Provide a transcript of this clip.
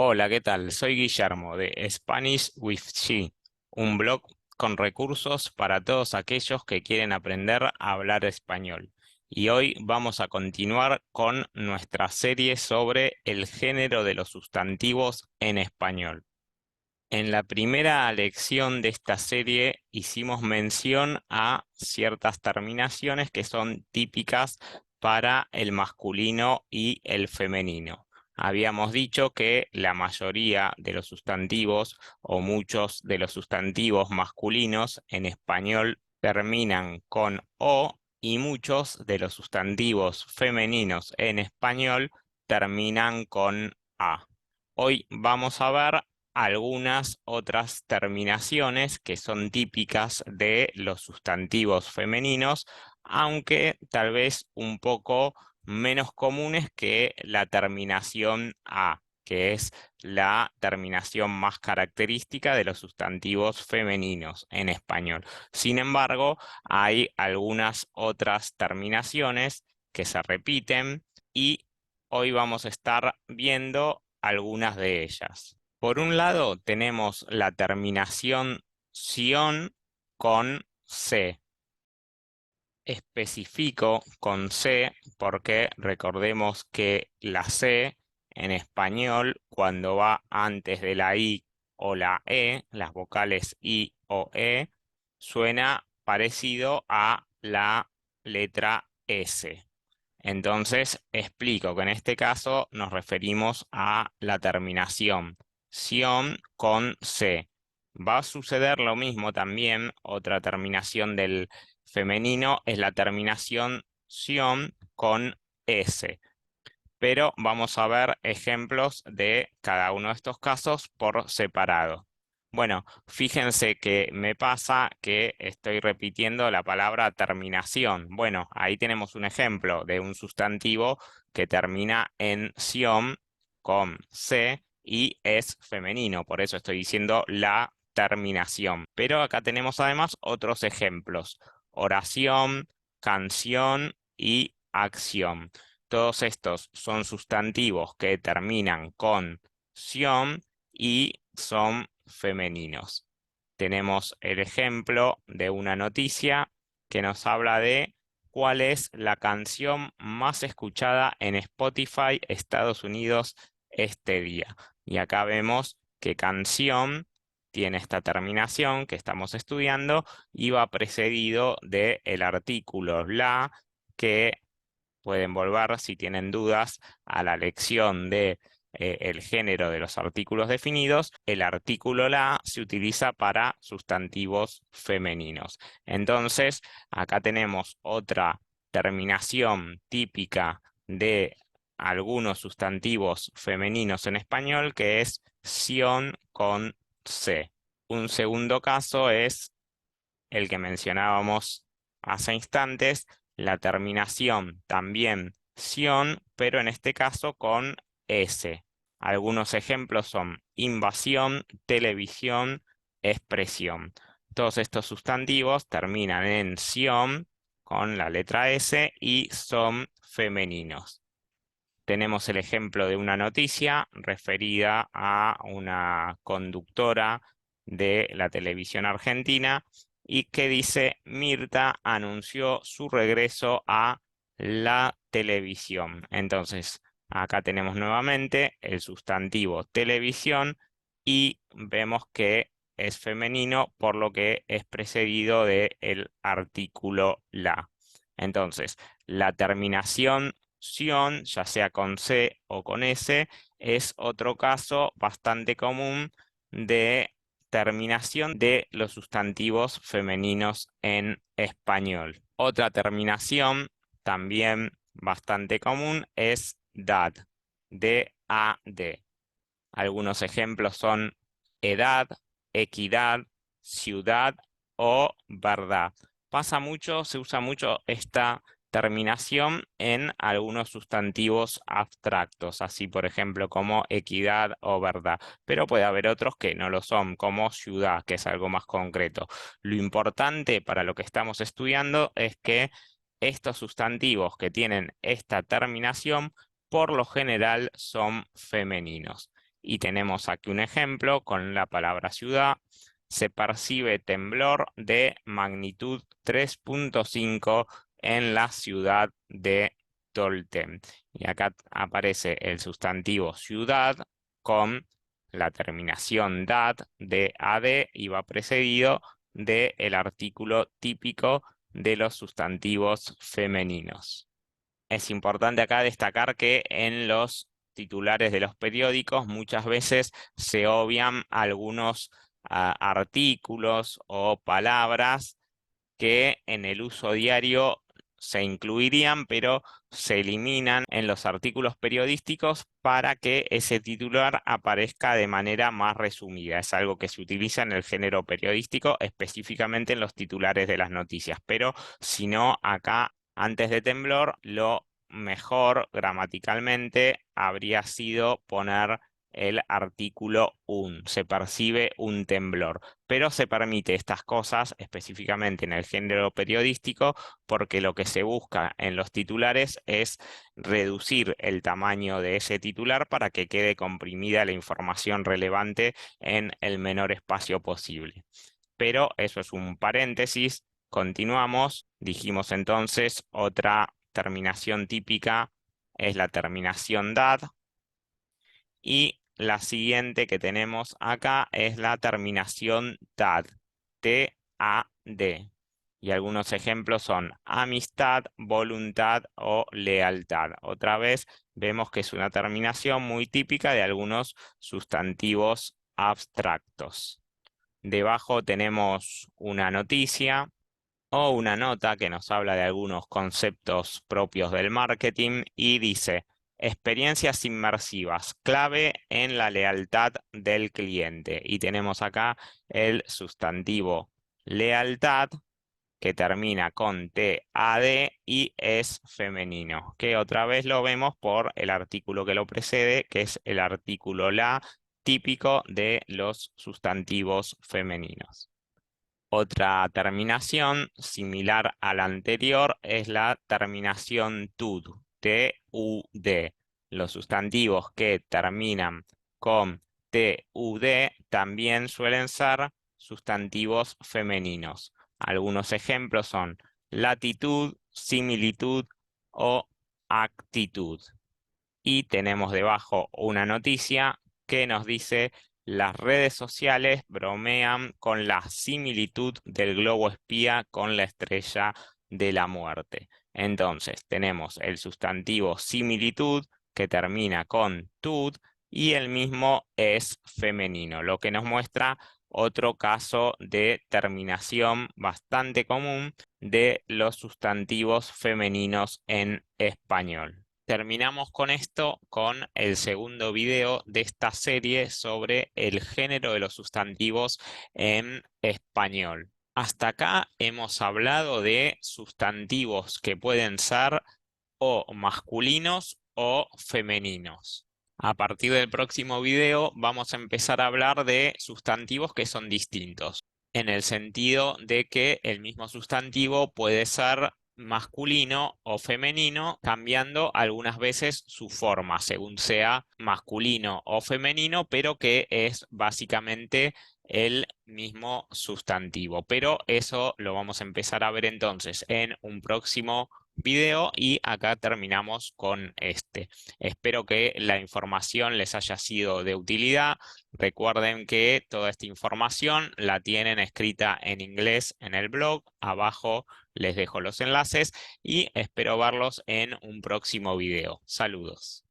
Hola, ¿qué tal? Soy Guillermo de Spanish with She, un blog con recursos para todos aquellos que quieren aprender a hablar español. Y hoy vamos a continuar con nuestra serie sobre el género de los sustantivos en español. En la primera lección de esta serie hicimos mención a ciertas terminaciones que son típicas para el masculino y el femenino. Habíamos dicho que la mayoría de los sustantivos o muchos de los sustantivos masculinos en español terminan con o y muchos de los sustantivos femeninos en español terminan con a. Hoy vamos a ver algunas otras terminaciones que son típicas de los sustantivos femeninos, aunque tal vez un poco menos comunes que la terminación a, que es la terminación más característica de los sustantivos femeninos en español. Sin embargo, hay algunas otras terminaciones que se repiten y hoy vamos a estar viendo algunas de ellas. Por un lado, tenemos la terminación ción con C. Especifico con C porque recordemos que la C en español, cuando va antes de la I o la E, las vocales I o E, suena parecido a la letra S. Entonces, explico que en este caso nos referimos a la terminación ción con C. Va a suceder lo mismo también, otra terminación del femenino es la terminación ción con S, pero vamos a ver ejemplos de cada uno de estos casos por separado. Bueno, fíjense que me pasa que estoy repitiendo la palabra terminación. Bueno, ahí tenemos un ejemplo de un sustantivo que termina en ción con C y es femenino, por eso estoy diciendo la terminación. Pero acá tenemos además otros ejemplos: oración, canción y acción. Todos estos son sustantivos que terminan con ción y son femeninos. Tenemos el ejemplo de una noticia que nos habla de cuál es la canción más escuchada en Spotify Estados Unidos este día. Y acá vemos que canción tiene esta terminación que estamos estudiando y va precedido del artículo la, que pueden volver, si tienen dudas, a la lección de el género de los artículos definidos. El artículo la se utiliza para sustantivos femeninos. Entonces, acá tenemos otra terminación típica de algunos sustantivos femeninos en español, que es ción con C. Un segundo caso es el que mencionábamos hace instantes, la terminación también ción, pero en este caso con S. Algunos ejemplos son invasión, televisión, expresión. Todos estos sustantivos terminan en ción con la letra S y son femeninos. Tenemos el ejemplo de una noticia referida a una conductora de la televisión argentina y que dice: Mirta anunció su regreso a la televisión. Entonces, acá tenemos nuevamente el sustantivo televisión y vemos que es femenino, por lo que es precedido del artículo la. Entonces, la terminación ción, ya sea con C o con S, es otro caso bastante común de terminación de los sustantivos femeninos en español. Otra terminación también bastante común es dad, D-A-D. Algunos ejemplos son edad, equidad, ciudad o verdad. Se usa mucho esta terminación en algunos sustantivos abstractos, así por ejemplo como equidad o verdad, pero puede haber otros que no lo son, como ciudad, que es algo más concreto. Lo importante para lo que estamos estudiando es que estos sustantivos que tienen esta terminación por lo general son femeninos. Y tenemos aquí un ejemplo con la palabra ciudad. Se percibe temblor de magnitud 3.5 en la ciudad de Tolten. Y acá aparece el sustantivo ciudad con la terminación dad de ad y va precedido del artículo típico de los sustantivos femeninos. Es importante acá destacar que en los titulares de los periódicos muchas veces se obvian algunos artículos o palabras que en el uso diario se incluirían, pero se eliminan en los artículos periodísticos para que ese titular aparezca de manera más resumida. Es algo que se utiliza en el género periodístico, específicamente en los titulares de las noticias, pero si no, acá antes de temblor, lo mejor gramaticalmente habría sido poner el artículo un. Se percibe un temblor, pero se permite estas cosas específicamente en el género periodístico porque lo que se busca en los titulares es reducir el tamaño de ese titular para que quede comprimida la información relevante en el menor espacio posible. Pero eso es un paréntesis. Continuamos. Dijimos entonces otra terminación típica es la terminación dad. Y la siguiente que tenemos acá es la terminación TAD, T-A-D. Y algunos ejemplos son amistad, voluntad o lealtad. Otra vez vemos que es una terminación muy típica de algunos sustantivos abstractos. Debajo tenemos una noticia o una nota que nos habla de algunos conceptos propios del marketing y dice, experiencias inmersivas, clave en la lealtad del cliente. Y tenemos acá el sustantivo lealtad que termina con TAD y es femenino, que otra vez lo vemos por el artículo que lo precede, que es el artículo la, típico de los sustantivos femeninos. Otra terminación similar a la anterior es la terminación tud, T-U-D. Los sustantivos que terminan con T-U-D también suelen ser sustantivos femeninos. Algunos ejemplos son latitud, similitud o actitud. Y tenemos debajo una noticia que nos dice las redes sociales bromean con la similitud del globo espía con la estrella de la muerte. Entonces tenemos el sustantivo similitud que termina con tud y el mismo es femenino, lo que nos muestra otro caso de terminación bastante común de los sustantivos femeninos en español. Terminamos con esto, con el segundo video de esta serie sobre el género de los sustantivos en español. Hasta acá hemos hablado de sustantivos que pueden ser o masculinos o femeninos. A partir del próximo video vamos a empezar a hablar de sustantivos que son distintos, en el sentido de que el mismo sustantivo puede ser masculino o femenino, cambiando algunas veces su forma, según sea masculino o femenino, pero que es básicamente el mismo sustantivo. Pero eso lo vamos a empezar a ver entonces en un próximo video y acá terminamos con este. Espero que la información les haya sido de utilidad. Recuerden que toda esta información la tienen escrita en inglés en el blog. Abajo les dejo los enlaces y espero verlos en un próximo video. Saludos.